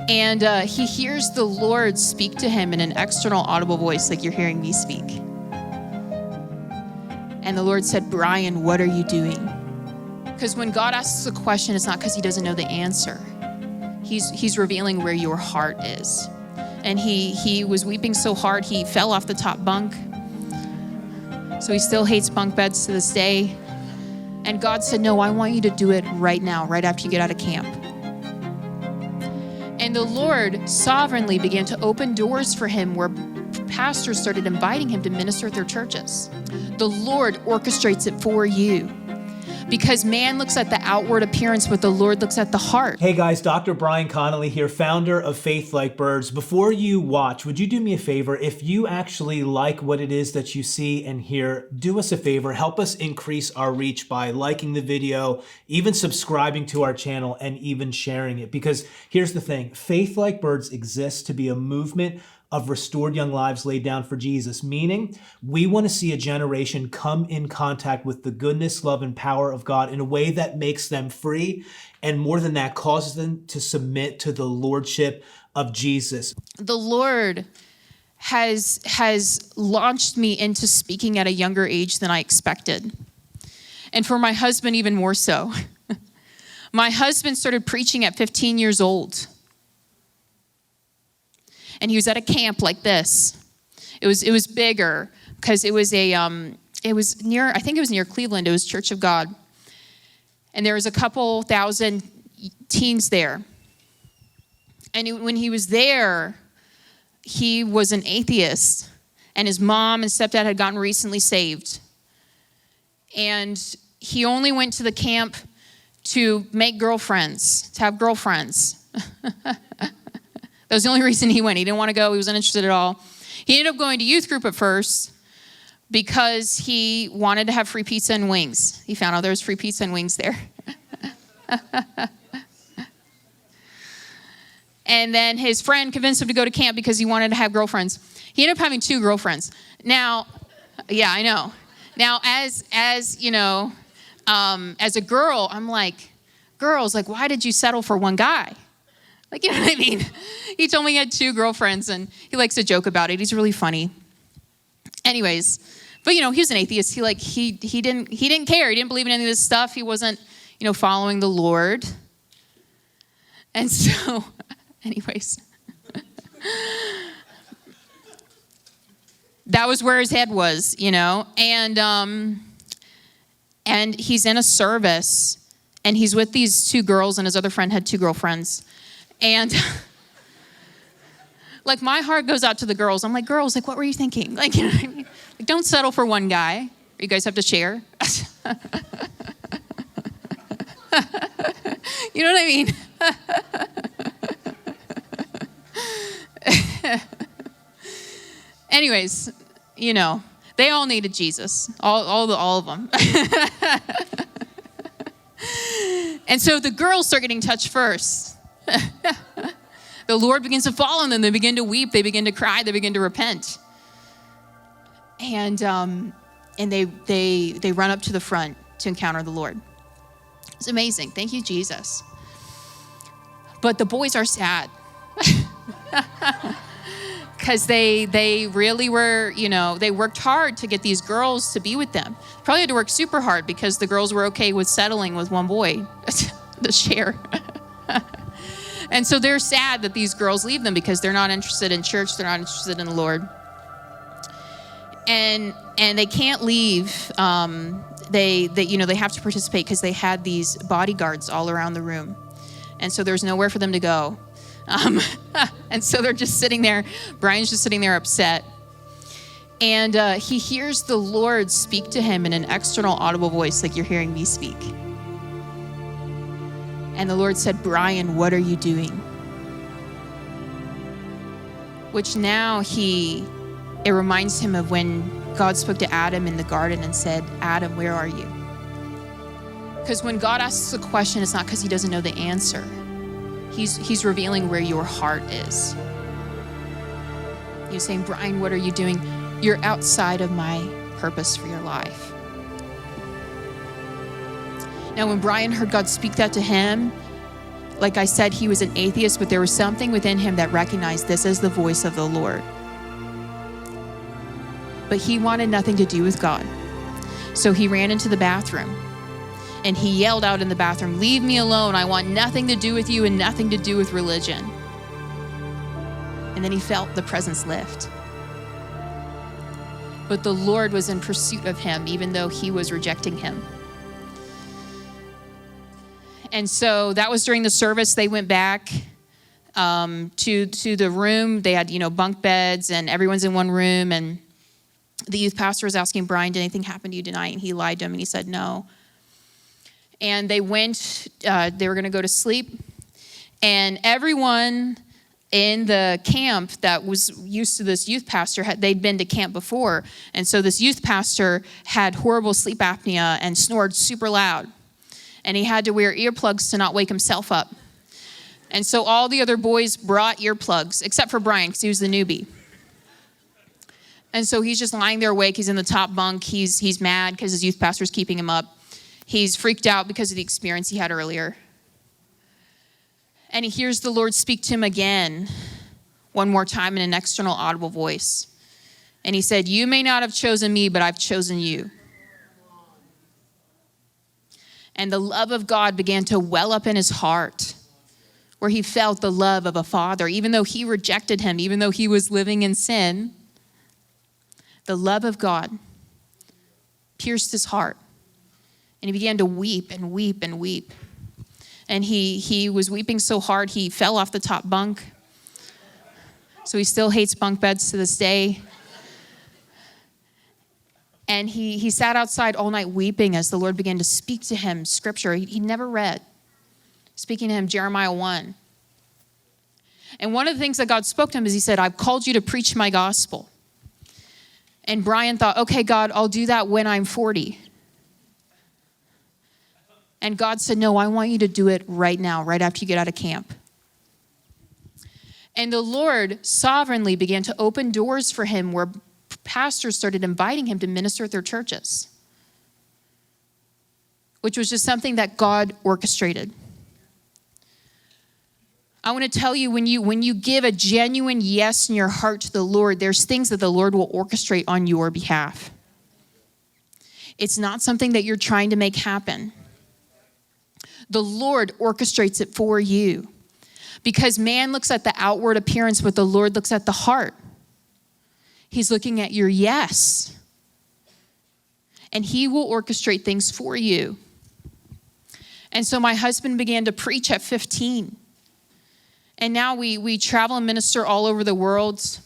And he hears the Lord speak to him in an external audible voice, like you're hearing me speak. And the Lord said, Brian, what are you doing? Because when God asks a question, it's not because he doesn't know the answer. He's revealing where your heart is. And he was weeping so hard, he fell off the top bunk. So he still hates bunk beds to this day. And God said, no, I want you to do it right now, right after you get out of camp. And the Lord sovereignly began to open doors for him where pastors started inviting him to minister at their churches. The Lord orchestrates it for you. Because man looks at the outward appearance, but the Lord looks at the heart. Hey guys, Dr. Brian Connolly here, founder of Faith Like Birds. Before you watch, would you do me a favor? If you actually like what it is that you see and hear, do us a favor, help us increase our reach by liking the video, even subscribing to our channel, and even sharing it. Because here's the thing, Faith Like Birds exists to be a movement of restored young lives laid down for Jesus, meaning we want to see a generation come in contact with the goodness, love, and power of God in a way that makes them free, and more than that, causes them to submit to the lordship of Jesus. The Lord has launched me into speaking at a younger age than I expected. And for my husband, even more so. My husband started preaching at 15 years old. And he was at a camp like this. It was bigger because it was near, I think it was near Cleveland. It was Church of God. And there was a couple thousand teens there. And when he was there, he was an atheist. And his mom and stepdad had gotten recently saved. And he only went to the camp to make girlfriends, to have girlfriends. That was the only reason he went. He didn't want to go. He wasn't interested at all. He ended up going to youth group at first because he wanted to have free pizza and wings. He found out there was free pizza and wings there. And then his friend convinced him to go to camp because he wanted to have girlfriends. He ended up having 2 girlfriends. Now, yeah, I know. Now, as you know, as a girl, I'm like, girls, like, why did you settle for one guy? Like, you know what I mean? He told me he had 2 girlfriends, and he likes to joke about it. He's really funny. Anyways, but he was an atheist. He didn't care. He didn't believe in any of this stuff. He wasn't, following the Lord. And so, anyways, that was where his head was, and he's in a service, and he's with these 2 girls, and his other friend had 2 girlfriends. And like my heart goes out to the girls. I'm like, girls, like, what were you thinking? Like, you know what I mean? Like, don't settle for one guy. You guys have to share. You know what I mean? Anyways, they all needed Jesus. All of them. And so the girls start getting touched first. The Lord begins to fall on them. They begin to weep. They begin to cry. They begin to repent. And they run up to the front to encounter the Lord. It's amazing. Thank you, Jesus. But the boys are sad. Because they really were, they worked hard to get these girls to be with them. Probably had to work super hard because the girls were okay with settling with one boy to share. And so they're sad that these girls leave them because they're not interested in church. They're not interested in the Lord. And they can't leave. They have to participate because they had these bodyguards all around the room. And so there's nowhere for them to go. And so they're just sitting there. Brian's just sitting there upset. And he hears the Lord speak to him in an external audible voice, like you're hearing me speak. And the Lord said, Brian, what are you doing? Which now it reminds him of when God spoke to Adam in the garden and said, Adam, where are you? Because when God asks a question, it's not because he doesn't know the answer. He's revealing where your heart is. He's saying, Brian, what are you doing? You're outside of my purpose for your life. Now, when Brian heard God speak that to him, Like I said, he was an atheist, but there was something within him that recognized this as the voice of the Lord. But he wanted nothing to do with God. So he ran into the bathroom and he yelled out in the bathroom, "Leave me alone. I want nothing to do with you and nothing to do with religion." And then he felt the presence lift. But the Lord was in pursuit of him, even though he was rejecting him. And so that was during the service. They went back to the room. They had, bunk beds, and everyone's in one room. And the youth pastor was asking Brian, "Did anything happen to you tonight?" And he lied to him, and he said no. And they went, they were going to go to sleep. And everyone in the camp that was used to this youth pastor, they'd been to camp before. And so this youth pastor had horrible sleep apnea and snored super loud. And he had to wear earplugs to not wake himself up. And so all the other boys brought earplugs, except for Brian, because he was the newbie. And so he's just lying there awake. He's in the top bunk. He's mad because his youth pastor's keeping him up. He's freaked out because of the experience he had earlier. And he hears the Lord speak to him again, one more time in an external audible voice. And he said, "You may not have chosen me, but I've chosen you." And the love of God began to well up in his heart, where he felt the love of a father. Even though he rejected him, even though he was living in sin, the love of God pierced his heart. And he began to weep and weep and weep. And he was weeping so hard, he fell off the top bunk. So he still hates bunk beds to this day. And he sat outside all night weeping as the Lord began to speak to him scripture he never read. Speaking to him Jeremiah 1. And one of the things that God spoke to him is he said, "I've called you to preach my gospel." And Brian thought, "Okay, God, I'll do that when I'm 40. And God said, "No, I want you to do it right now, right after you get out of camp." And the Lord sovereignly began to open doors for him where pastors started inviting him to minister at their churches, which was just something that God orchestrated. I want to tell you, when you give a genuine yes in your heart to the Lord, there's things that the Lord will orchestrate on your behalf. It's not something that you're trying to make happen. The Lord orchestrates it for you, because man looks at the outward appearance, but the Lord looks at the heart. He's looking at your yes. And he will orchestrate things for you. And so my husband began to preach at 15. And now we travel and minister all over the world.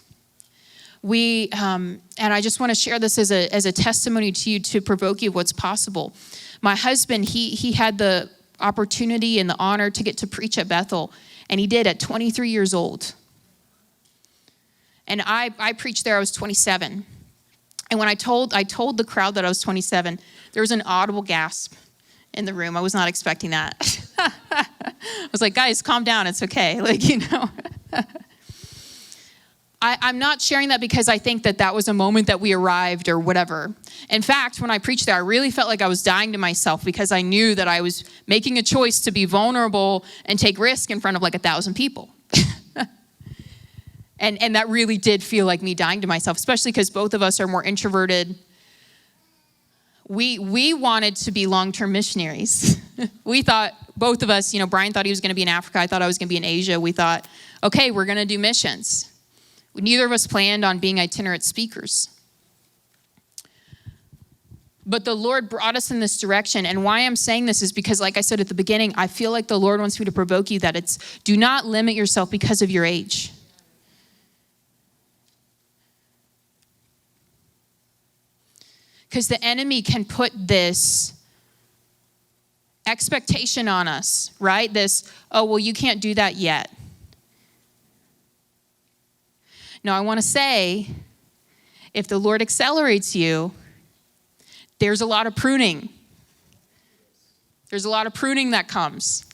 And I just want to share this as a testimony to you, to provoke you of what's possible. My husband, he had the opportunity and the honor to get to preach at Bethel. And he did at 23 years old. And I preached there, I was 27. And when I told the crowd that I was 27, there was an audible gasp in the room. I was not expecting that. I was like, "Guys, calm down, it's okay." I'm not sharing that because I think that was a moment that we arrived or whatever. In fact, when I preached there, I really felt like I was dying to myself, because I knew that I was making a choice to be vulnerable and take risk in front of like 1,000 people. And that really did feel like me dying to myself, especially because both of us are more introverted. We wanted to be long-term missionaries. We thought, both of us, Brian thought he was going to be in Africa. I thought I was going to be in Asia. We thought, okay, we're going to do missions. Neither of us planned on being itinerant speakers. But the Lord brought us in this direction. And why I'm saying this is because, like I said at the beginning, I feel like the Lord wants me to provoke you that do not limit yourself because of your age. Because the enemy can put this expectation on us, right? Oh, well, you can't do that yet. Now, I want to say, if the Lord accelerates you, there's a lot of pruning. There's a lot of pruning that comes.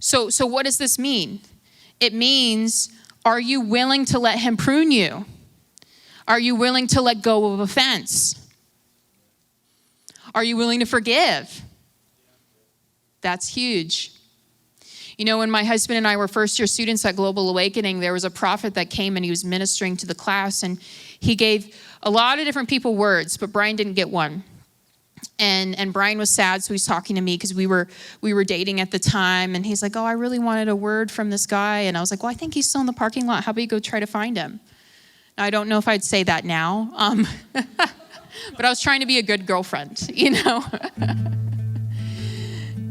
So what does this mean? It means, are you willing to let him prune you? Are you willing to let go of offense? Are you willing to forgive? That's huge. You know, when my husband and I were first year students at Global Awakening, there was a prophet that came and he was ministering to the class, and he gave a lot of different people words, but Brian didn't get one. And Brian was sad, so he's talking to me because we were dating at the time, and he's like, oh, I really wanted a word from this guy. And I was like, well, I think he's still in the parking lot. How about you go try to find him? Now, I don't know if I'd say that now, but I was trying to be a good girlfriend, you know.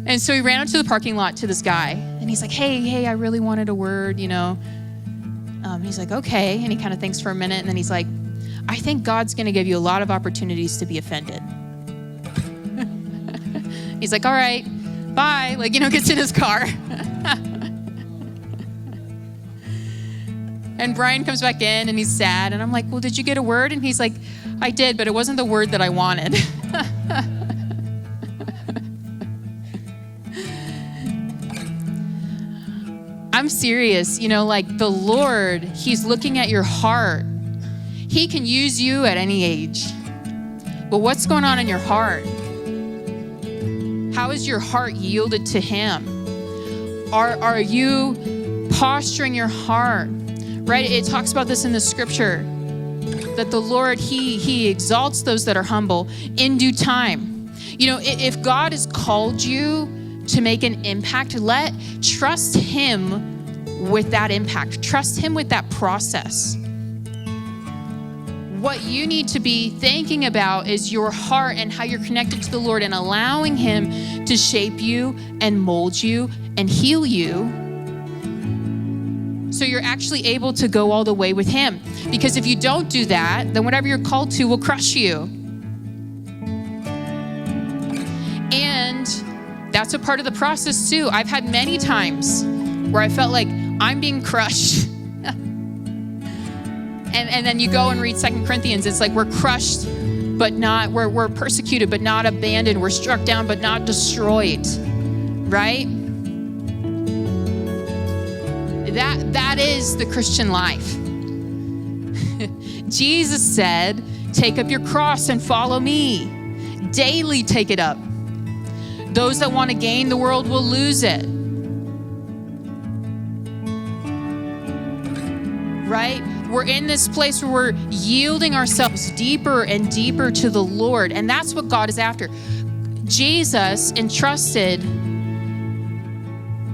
And so he ran out to the parking lot to this guy, and he's like, hey, I really wanted a word, you know. He's like, okay, and he kind of thinks for a minute, and then he's like, I think God's going to give you a lot of opportunities to be offended. He's like, all right, bye, like, you know, gets in his car. And Brian comes back in, and he's sad, and I'm like, well, did you get a word? And he's like, I did, but it wasn't the word that I wanted. I'm serious, you know, like the Lord, he's looking at your heart. He can use you at any age. But what's going on in your heart? How is your heart yielded to him? Are you posturing your heart? Right? It talks about this in the scripture, that the Lord, he exalts those that are humble in due time. You know, if God has called you to make an impact, trust him with that impact. Trust him with that process. What you need to be thinking about is your heart and how you're connected to the Lord, and allowing him to shape you and mold you and heal you, so you're actually able to go all the way with him. Because if you don't do that, then whatever you're called to will crush you. And that's a part of the process too. I've had many times where I felt like I'm being crushed. And then you go and read 2 Corinthians. It's like we're crushed, but not, we're persecuted, but not abandoned. We're struck down, but not destroyed, right? That is the Christian life. Jesus said, take up your cross and follow me. Daily take it up. Those that want to gain the world will lose it. Right? We're in this place where we're yielding ourselves deeper and deeper to the Lord. And that's what God is after. Jesus entrusted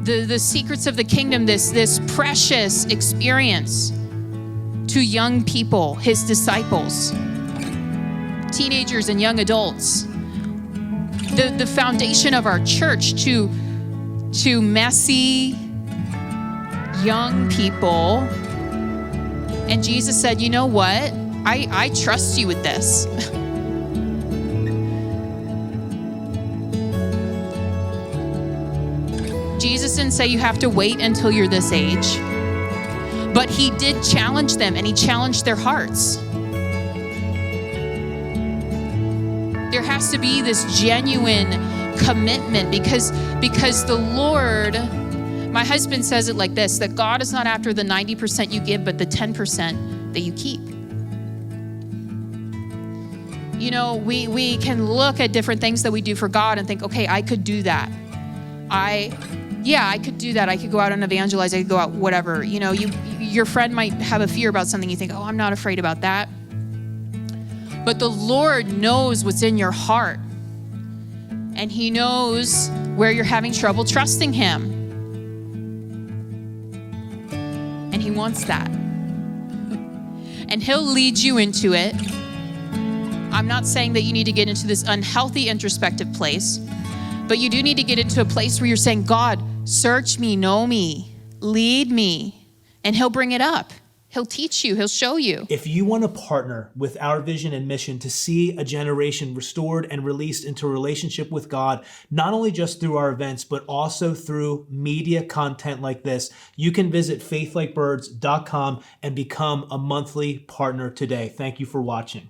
the secrets of the kingdom, this precious experience, to young people, his disciples, teenagers and young adults. The foundation of our church to messy young people. And Jesus said, you know what? I trust you with this. Jesus didn't say you have to wait until you're this age. But he did challenge them, and he challenged their hearts. There has to be this genuine commitment because the Lord, my husband says it like this, that God is not after the 90% you give, but the 10% that you keep. You know, we can look at different things that we do for God and think, okay, I could do that. I could do that. I could go out and evangelize. I could go out, whatever. You know, your friend might have a fear about something. You think, oh, I'm not afraid about that. But the Lord knows what's in your heart. And he knows where you're having trouble trusting him. And he wants that. And he'll lead you into it. I'm not saying that you need to get into this unhealthy introspective place, but you do need to get into a place where you're saying, God, search me, know me, lead me, and he'll bring it up. He'll teach you. He'll show you. If you want to partner with our vision and mission to see a generation restored and released into a relationship with God, not only just through our events, but also through media content like this, you can visit faithlikebirds.com and become a monthly partner today. Thank you for watching.